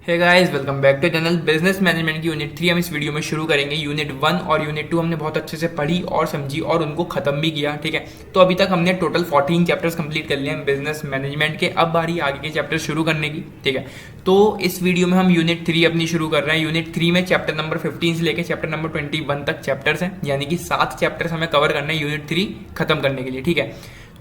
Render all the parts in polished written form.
Hey guys, welcome back to channel. Business management की unit 3 हम इस वीडियो में शुरू करेंगे। यूनिट 1 और यूनिट 2 हमने बहुत अच्छे से पढ़ी और समझी और उनको खत्म भी किया। ठीक है, तो अभी तक हमने टोटल 14 चैप्टर्स कंप्लीट कर लिए हैं बिजनेस मैनेजमेंट के। अब बारी आगे के चैप्टर शुरू करने की। ठीक है, तो इस वीडियो में हम यूनिट 3 अपनी शुरू कर रहे हैं। यूनिट 3 में चैप्टर नंबर 15 से लेकर चैप्टर नंबर 21 तक चैप्टर्स हैं, यानी कि 7 चैप्टर्स हमें कवर करने हैं यूनिट 3 खत्म करने के लिए। ठीक है,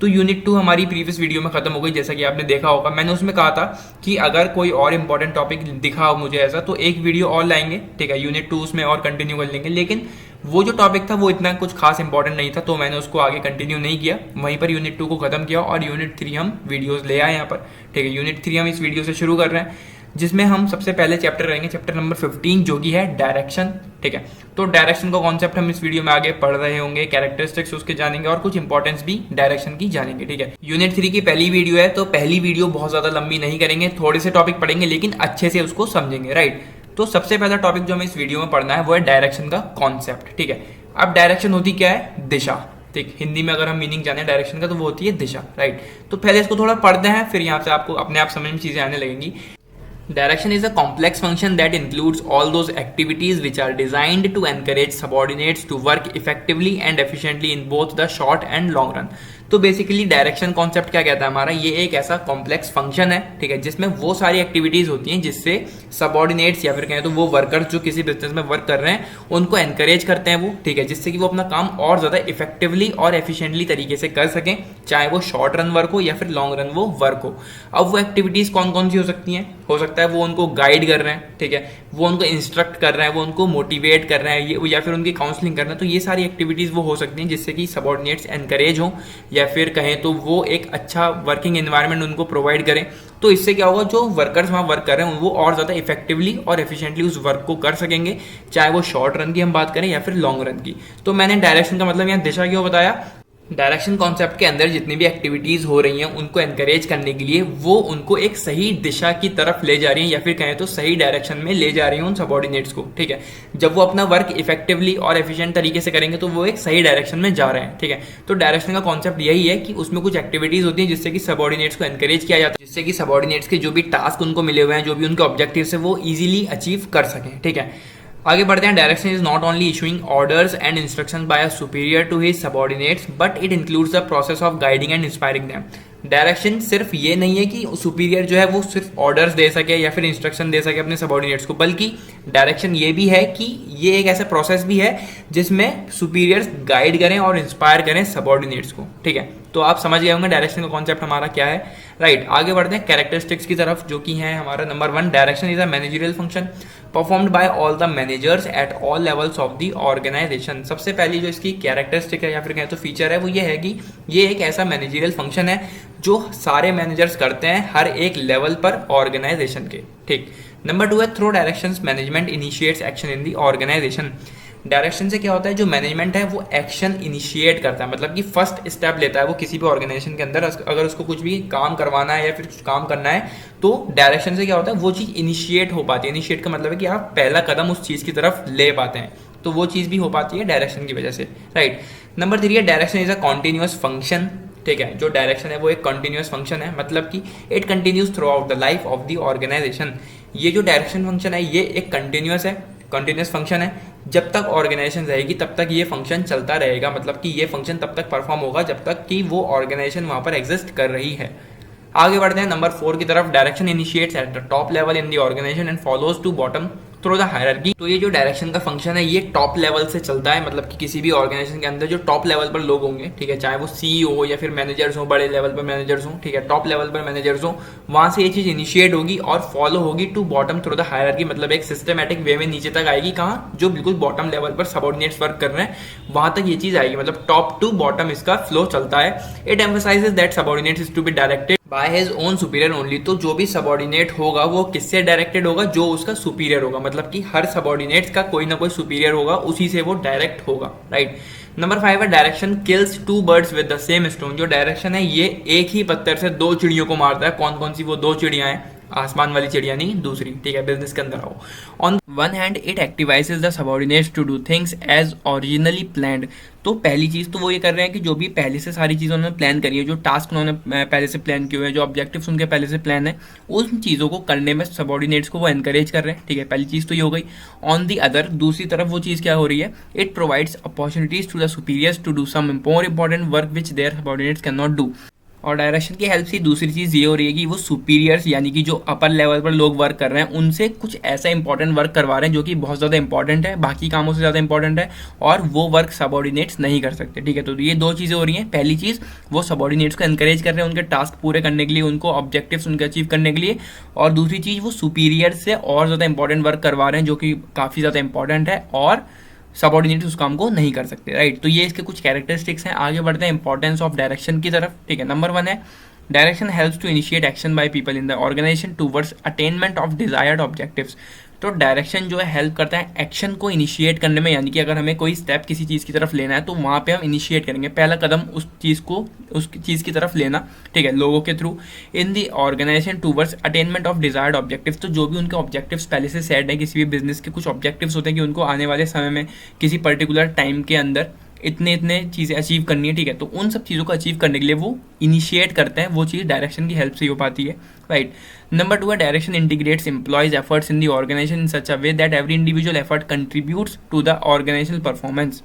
तो यूनिट 2 हमारी प्रीवियस वीडियो में खत्म हो गई, जैसा कि आपने देखा होगा। मैंने उसमें कहा था कि अगर कोई और इंपॉर्टेंट टॉपिक दिखा हो मुझे ऐसा, तो एक वीडियो और लाएंगे। ठीक है, यूनिट 2 उसमें और कंटिन्यू कर लेंगे, लेकिन वो जो टॉपिक था वो इतना कुछ खास इंपॉर्टेंट नहीं था, तो मैंने उसको आगे कंटिन्यू नहीं किया। वहीं पर यूनिट 2 को खत्म किया और यूनिट 3 हम वीडियोज ले आए यहाँ पर। ठीक है, यूनिट 3 हम इस वीडियो से शुरू कर रहे हैं, जिसमें हम सबसे पहले चैप्टर रहेंगे, चैप्टर नंबर 15, जो कि है डायरेक्शन। ठीक है, तो डायरेक्शन का कॉन्सेप्ट हम इस वीडियो में आगे पढ़ रहे होंगे, कैरेक्टरिस्टिक्स उसके जानेंगे और कुछ इंपॉर्टेंस भी डायरेक्शन की जानेंगे। ठीक है, यूनिट 3 की पहली वीडियो है, तो पहली वीडियो बहुत ज्यादा लंबी नहीं करेंगे, थोड़े से टॉपिक पढ़ेंगे लेकिन अच्छे से उसको समझेंगे। राइट, तो सबसे पहला टॉपिक जो हमें इस वीडियो में पढ़ना है वो है डायरेक्शन का कॉन्सेप्ट। ठीक है, अब डायरेक्शन होती क्या है? दिशा। ठीक, हिंदी में अगर हम मीनिंग जाने डायरेक्शन का तो वो होती है दिशा। राइट, तो पहले इसको थोड़ा पढ़ते हैं, फिर यहाँ से आपको अपने आप समझ में चीजें आने लगेंगी। Direction is a complex function that includes all those activities which are designed to encourage subordinates to work effectively and efficiently in both the short and long run. तो बेसिकली डायरेक्शन कॉन्सेप्ट क्या कहता है हमारा, ये एक ऐसा complex function है। ठीक है, जिसमें वो सारी एक्टिविटीज होती हैं जिससे सबॉर्डिनेट्स या फिर कहें तो वो वर्कर्स जो किसी बिजनेस में वर्क कर रहे हैं उनको एनकरेज करते हैं वो। ठीक है, जिससे कि वो अपना काम और ज्यादा इफेक्टिवली और एफिशिएंटली तरीके से कर सकें, चाहे वो शॉर्ट रन वर्क हो या फिर लॉन्ग रन वो वर्क हो। अब वो एक्टिविटीज कौन कौन सी हो सकती हैं? हो सकता है वो उनको गाइड कर रहे हैं, ठीक है, वो उनको इंस्ट्रक्ट कर रहे हैं, वो उनको मोटिवेट कर रहे हैं, या फिर उनकी काउंसलिंग कर रहे हैं। तो ये सारी एक्टिविटीज वो हो सकती हैं जिससे कि सबॉर्डिनेट्स एनकरेज हो या फिर कहें तो वो एक अच्छा वर्किंग एनवायरनमेंट उनको प्रोवाइड करें। तो इससे क्या होगा, जो वर्कर्स वहां वर्क कर रहे हैं वो और ज्यादा इफेक्टिवली और एफिशिएंटली उस वर्क को कर सकेंगे, चाहे वो शॉर्ट रन की हम बात करें या फिर लॉन्ग रन की। तो मैंने डायरेक्शन का मतलब यहाँ दिशा क्यों बताया? डायरेक्शन कॉन्सेप्ट के अंदर जितनी भी एक्टिविटीज हो रही हैं उनको एनकरेज करने के लिए वो उनको एक सही दिशा की तरफ ले जा रही हैं, या फिर कहें तो सही डायरेक्शन में ले जा रही हैं उन सबॉर्डिनेट्स को। ठीक है, जब वो अपना वर्क इफेक्टिवली और एफिशिएंट तरीके से करेंगे तो वो एक सही डायरेक्शन में जा रहे हैं। ठीक है, तो डायरेक्शन का कॉन्सेप्ट यही है कि उसमें कुछ एक्टिविटीज होती है जिससे कि सबॉर्डिनेट्स को एनकरेज किया जाता है, जिससे कि सबॉर्डिनेट्स के जो भी टास्क उनको मिले हुए हैं, जो भी उनके ऑब्जेक्टिव्स है, वो इजीली अचीव कर सकें। ठीक है, आगे बढ़ते हैं। Direction is not only issuing orders and instruction by a superior to his subordinates but it includes the process of guiding and inspiring them. Direction सिर्फ ये नहीं है कि सुपीरियर जो है वो सिर्फ ऑर्डर्स दे सके या फिर इंस्ट्रक्शन दे सके अपने सबॉर्डिनेट्स को, बल्कि डायरेक्शन ये भी है कि ये एक ऐसा प्रोसेस भी है जिसमें सुपीरियर्स गाइड करें और इंस्पायर करें सबॉर्डिनेट्स को। ठीक है, तो आप समझ गए होंगे डायरेक्शन का कॉन्सेप्ट हमारा क्या है। राइट, आगे बढ़ते हैं कैरेक्टरिस्टिक्स की तरफ, जो कि है हमारा number 1। Direction is a managerial function performed by all the managers at all levels of the organisation. सबसे पहली जो इसकी कैरेक्टरिस्टिक है या फिर कहें तो फीचर है वो ये है कि ये एक ऐसा मैनेजरियल फंक्शन है जो सारे मैनेजर्स करते हैं हर एक लेवल पर ऑर्गेनाइजेशन के। ठीक, नंबर 2 है through directions management initiates action in the organisation. Direction से क्या होता है, जो मैनेजमेंट है वो एक्शन इनिशिएट करता है, मतलब कि फर्स्ट स्टेप लेता है वो किसी भी ऑर्गेनाइजेशन के अंदर। अगर उसको कुछ भी काम करवाना है या फिर कुछ काम करना है तो डायरेक्शन से क्या होता है, वो चीज इनिशिएट हो पाती है। इनिशिएट का मतलब है कि आप पहला कदम उस चीज की तरफ ले पाते हैं, तो वो चीज भी हो पाती है डायरेक्शन की वजह से। राइट, नंबर 3 है direction is a continuous function. ठीक है, जो डायरेक्शन है वो एक कंटिन्यूअस फंक्शन है, मतलब कि it continues throughout the life of the organisation. ये जो डायरेक्शन फंक्शन है ये एक कंटिन्यूअस फंक्शन है। जब तक ऑर्गेनाइजेशन रहेगी तब तक ये फंक्शन चलता रहेगा, मतलब कि ये फंक्शन तब तक परफॉर्म होगा जब तक कि वो ऑर्गेनाइजेशन वहां पर एग्जिस्ट कर रही है। आगे बढ़ते हैं नंबर 4 की तरफ। Direction initiates at the top level in the organisation and follows to bottom through the hierarchy. तो ये जो डायरेक्शन का फंक्शन है ये टॉप लेवल से चलता है, मतलब कि किसी भी ऑर्गेनाइजेशन के अंदर जो टॉप लेवल पर लोग होंगे, ठीक है, चाहे वो सीईओ हो या फिर मैनेजर्स हो, बड़े लेवल पर मैनेजर्स हो, ठीक है, टॉप लेवल पर मैनेजर्स हो, वहां से ये चीज इनिशिएट होगी और फॉलो होगी to bottom through the hierarchy, मतलब एक सिस्टमैटिक वे में नीचे तक आएगी। कहाँ? जो बिल्कुल बॉटम लेवल पर सबऑर्डिनेट्स वर्क कर रहे हैं वहां तक ये चीज आएगी, मतलब टॉप टू बॉटम इसका फ्लो चलता है। It emphasises that subordinates is to be directed by his own superior only. तो जो भी सबऑर्डिनेट होगा वो किससे डायरेक्टेड होगा? जो उसका सुपीरियर होगा, मतलब कि हर सबऑर्डिनेट्स का कोई ना कोई सुपीरियर होगा, उसी से वो डायरेक्ट होगा। राइट, नंबर 5 है direction kills 2 birds with the same stone. जो डायरेक्शन है ये एक ही पत्थर से 2 चिड़ियों को मारता है। कौन कौन सी वो 2 चिड़ियां हैं? आसमान वाली चिड़िया नहीं, दूसरी, ठीक है, बिजनेस के अंदर आओ। On one hand it activises the subordinates to do things as originally planned. तो पहली चीज़ तो वो ये कर रहे हैं कि जो भी पहले से सारी चीज़ें उन्होंने प्लान करी है, जो टास्क उन्होंने पहले से प्लान किए हुए हैं, जो ऑब्जेक्टिव्स उनके पहले से प्लान है, उन चीज़ों को करने में सबऑर्डिनेट्स को वो एनकरेज कर रहे हैं, ठीक है, पहली चीज़ तो ये हो गई। ऑन दी अदर, दूसरी तरफ वो चीज़ क्या हो रही है, it provides opportunities to the superiors to do some more important work which their subordinates can not do. और डायरेक्शन की हेल्प से दूसरी चीज़ ये हो रही है कि वो सुपीरियर्स यानी कि जो अपर लेवल पर लोग वर्क कर रहे हैं उनसे कुछ ऐसा इंपॉर्टेंट वर्क करवा रहे हैं जो कि बहुत ज़्यादा इंपॉर्टेंट है, बाकी कामों से ज़्यादा इंपॉर्टेंट है, और वो वर्क सबऑर्डिनेट्स नहीं कर सकते, ठीक है। तो ये दो चीज़ें हो रही हैं। पहली चीज़, वो सबऑर्डिनेट्स को एनकरेज कर रहे हैं उनके टास्क पूरे करने के लिए, उनको ऑब्जेक्टिव्स उनके अचीव करने के लिए, और दूसरी चीज़, वो सुपीरियर से और ज़्यादा इंपॉर्टेंट वर्क करवा रहे हैं जो कि काफ़ी ज़्यादा इंपॉर्टेंट है और सबऑर्डिनेट उस काम को नहीं कर सकते, राइट। तो ये इसके कुछ कैरेक्टरिस्टिक्स हैं। आगे बढ़ते हैं इंपॉर्टेंस ऑफ डायरेक्शन की तरफ, ठीक है। नंबर 1 है, direction helps to initiate action by people in the organisation towards attainment of desired objectives. तो डायरेक्शन जो है हेल्प करता है एक्शन को इनिशिएट करने में, यानी कि अगर हमें कोई स्टेप किसी चीज़ की तरफ लेना है तो वहाँ पे हम इनिशिएट करेंगे, पहला कदम उस चीज़ की तरफ लेना, ठीक है, लोगों के through. In the organisation towards attainment of desired objectives, तो जो भी उनके ऑब्जेक्टिव्स पहले से सेट है, किसी भी बिजनेस के कुछ ऑब्जेक्टिव्स होते हैं कि उनको आने वाले समय में किसी पर्टिकुलर टाइम के अंदर इतने चीज़ें अचीव करनी है, ठीक है। तो उन सब चीज़ों को अचीव करने के लिए वो इनिशिएट करते हैं, वो चीज़ डायरेक्शन की हेल्प से ही हो पाती है, राइट। नंबर 2 है, direction integrates employees efforts in the organisation in such a way that every individual effort contributes to the organisational performance.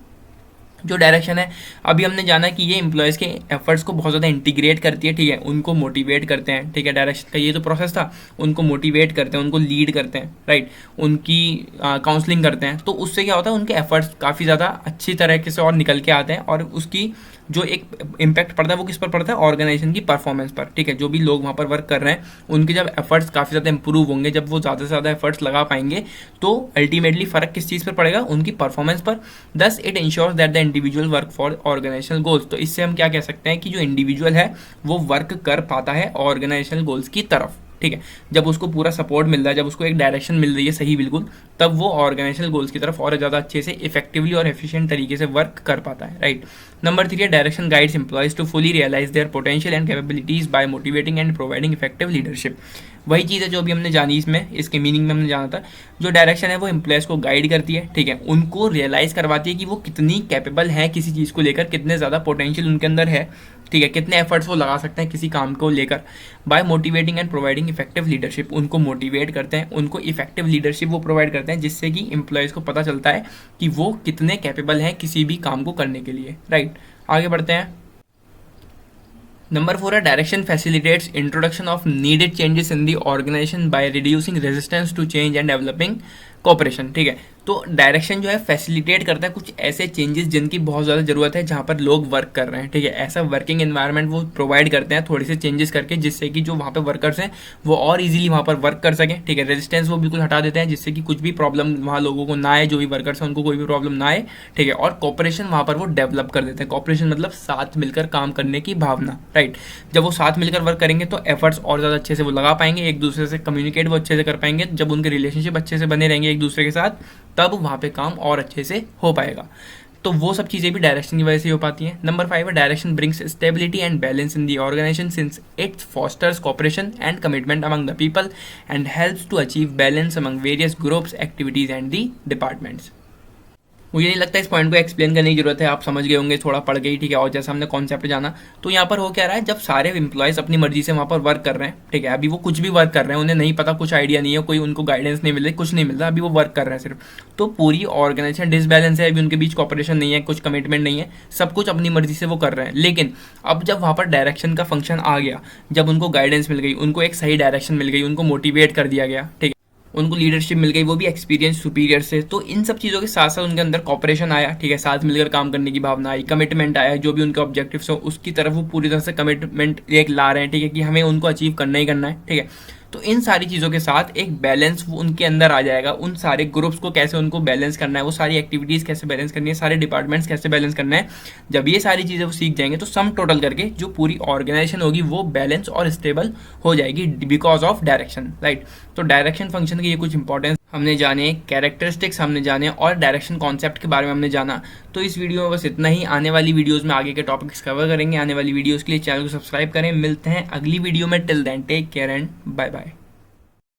जो डायरेक्शन है, अभी हमने जाना कि ये एम्प्लॉयज़ के एफर्ट्स को बहुत ज़्यादा इंटीग्रेट करती है, ठीक है, उनको मोटिवेट करते हैं, ठीक है। डायरेक्शन का ये तो प्रोसेस था, उनको मोटिवेट करते हैं, उनको लीड करते हैं, राइट, उनकी काउंसलिंग करते हैं। तो उससे क्या होता है, उनके एफर्ट्स काफ़ी ज़्यादा अच्छी तरीके से और निकल के आते हैं, और उसकी जो एक इम्पैक्ट पड़ता है वो किस पर पड़ता है, ऑर्गेनाइजेशन की परफॉर्मेंस पर, ठीक है। जो भी लोग वहाँ पर वर्क कर रहे हैं उनके जब एफर्ट्स काफ़ी ज़्यादा इंप्रूव होंगे, जब वो ज़्यादा से ज़्यादा एफर्ट्स लगा पाएंगे, तो अल्टीमेटली फ़र्क किस चीज़ पर पड़ेगा, उनकी परफॉर्मेंस पर। Thus it ensures that the individual work for organisational goals. तो इससे हम क्या कह सकते हैं कि जो इंडिविजुअल है वो वर्क कर पाता है ऑर्गेनाइजेशनल गोल्स की तरफ, ठीक है। जब उसको पूरा सपोर्ट मिल रहा है, जब उसको एक डायरेक्शन मिल रही है सही बिल्कुल, तब वो ऑर्गेनाइजेशनल गोल्स की तरफ और ज़्यादा अच्छे से इफेक्टिवली और एफिशिएंट तरीके से वर्क कर पाता है, राइट। नंबर 3 है, direction guides employees to fully realise their potential and capabilities by motivating and providing effective leadership. वही चीज़ है जो अभी हमने जानी, इसमें इसके मीनिंग में हमने जाना था। जो डायरेक्शन है वो एम्प्लॉयज़ को गाइड करती है, ठीक है, उनको रियलाइज़ करवाती है कि वो कितनी कैपेबल है किसी चीज़ को लेकर, कितने ज़्यादा पोटेंशियल उनके अंदर है, ठीक है, कितने एफर्ट्स वो लगा सकते हैं किसी काम को लेकर। By motivating and providing effective leadership, उनको मोटिवेट करते हैं, उनको इफेक्टिव लीडरशिप वो प्रोवाइड करते हैं, जिससे कि एम्प्लॉयज़ को पता चलता है कि वो कितने कैपेबल हैं किसी भी काम को करने के लिए, राइट। आगे बढ़ते हैं। नंबर 4 है, direction facilitates introduction of needed changes in the organisation by reducing resistance to change and developing cooperation, ठीक है। तो डायरेक्शन जो है फैसिलिटेट करता है कुछ ऐसे चेंजेस जिनकी बहुत ज़्यादा ज़रूरत है जहाँ पर लोग वर्क कर रहे हैं, ठीक है। ऐसा वर्किंग एनवायरनमेंट वो प्रोवाइड करते हैं थोड़े से चेंजेस करके, जिससे कि जो वहाँ पे वर्कर्स हैं वो और इजीली वहाँ पर वर्क कर सकें, ठीक है। रेजिस्टेंस वो बिल्कुल हटा देते हैं, जिससे कि कुछ भी प्रॉब्लम वहाँ लोगों को ना आए, जो भी वर्कर्स हैं उनको कोई भी प्रॉब्लम ना आए, ठीक है। और कॉपरेशन वहाँ पर वो डेवलप कर देते हैं। कॉपरेशन मतलब साथ मिलकर काम करने की भावना, राइट। जब वो साथ मिलकर वर्क करेंगे तो एफर्ट्स और ज़्यादा अच्छे से वो लगा पाएंगे, एक दूसरे से कम्युनिकेट वो अच्छे से कर पाएंगे। जब उनके रिलेशनशिप अच्छे से बने रहेंगे एक दूसरे के साथ, तब वहाँ पे काम और अच्छे से हो पाएगा। तो वो सब चीज़ें भी डायरेक्शन की वजह से हो पाती हैं। नंबर 5 है, direction brings stability and balance in the organisation since it fosters cooperation and commitment among the people and helps to achieve balance among various groups activities and the departments. मुझे नहीं लगता इस पॉइंट को explain करने की जरूरत है, आप समझ गए होंगे थोड़ा पढ़ गई, ठीक है। और जैसा हमने कॉन्सेप्ट जाना, तो यहाँ पर हो क्या रहा है, जब सारे एम्प्लॉयज़ अपनी मर्जी से वहाँ पर वर्क कर रहे हैं, ठीक है, अभी वो कुछ भी वर्क कर रहे हैं, उन्हें नहीं पता, कुछ आइडिया नहीं है, कोई उनको गाइडेंस नहीं मिल रही, कुछ नहीं मिल रहा, अभी वो वर्क कर रहे हैं सिर्फ, तो पूरी ऑर्गेनाइजेशन डिसबैलेंस है, अभी उनके बीच कॉपरेशन नहीं है, कुछ कमिटमेंट नहीं है, सब कुछ अपनी मर्जी से वो कर रहे हैं। लेकिन अब जब वहाँ पर डायरेक्शन का फंक्शन आ गया, जब उनको गाइडेंस मिल गई, उनको एक सही डायरेक्शन मिल गई, उनको मोटिवेट कर दिया गया, ठीक है, उनको लीडरशिप मिल गई, वो भी एक्सपीरियंस सुपीरियर से, तो इन सब चीज़ों के साथ साथ उनके अंदर कॉपरेशन आया, ठीक है, साथ मिलकर काम करने की भावना आई, कमिटमेंट आया, जो भी उनके ऑब्जेक्टिव्स हो उसकी तरफ वो पूरी तरह से कमिटमेंट एक ला रहे हैं, ठीक है, कि हमें उनको अचीव करना ही करना है, ठीक है। तो इन सारी चीज़ों के साथ एक बैलेंस वो उनके अंदर आ जाएगा, उन सारे ग्रुप्स को कैसे उनको बैलेंस करना है, वो सारी एक्टिविटीज़ कैसे बैलेंस करनी है, सारे डिपार्टमेंट्स कैसे बैलेंस करना है। जब ये सारी चीज़ें वो सीख जाएंगे तो सम टोटल करके जो पूरी ऑर्गेनाइजेशन होगी वो बैलेंस और स्टेबल हो जाएगी बिकॉज ऑफ डायरेक्शन, राइट। तो डायरेक्शन फंक्शन के ये कुछ इंपॉर्टेंस हमने जाने, कैरेक्टरिस्टिक्स हमने जाने और डायरेक्शन कॉन्सेप्ट के बारे में हमने जाना। तो इस वीडियो में बस इतना ही। आने वाली वीडियोस में आगे के टॉपिक्स कवर करेंगे। आने वाली वीडियोस के लिए चैनल को सब्सक्राइब करें। मिलते हैं अगली वीडियो में। Till then take care and bye bye.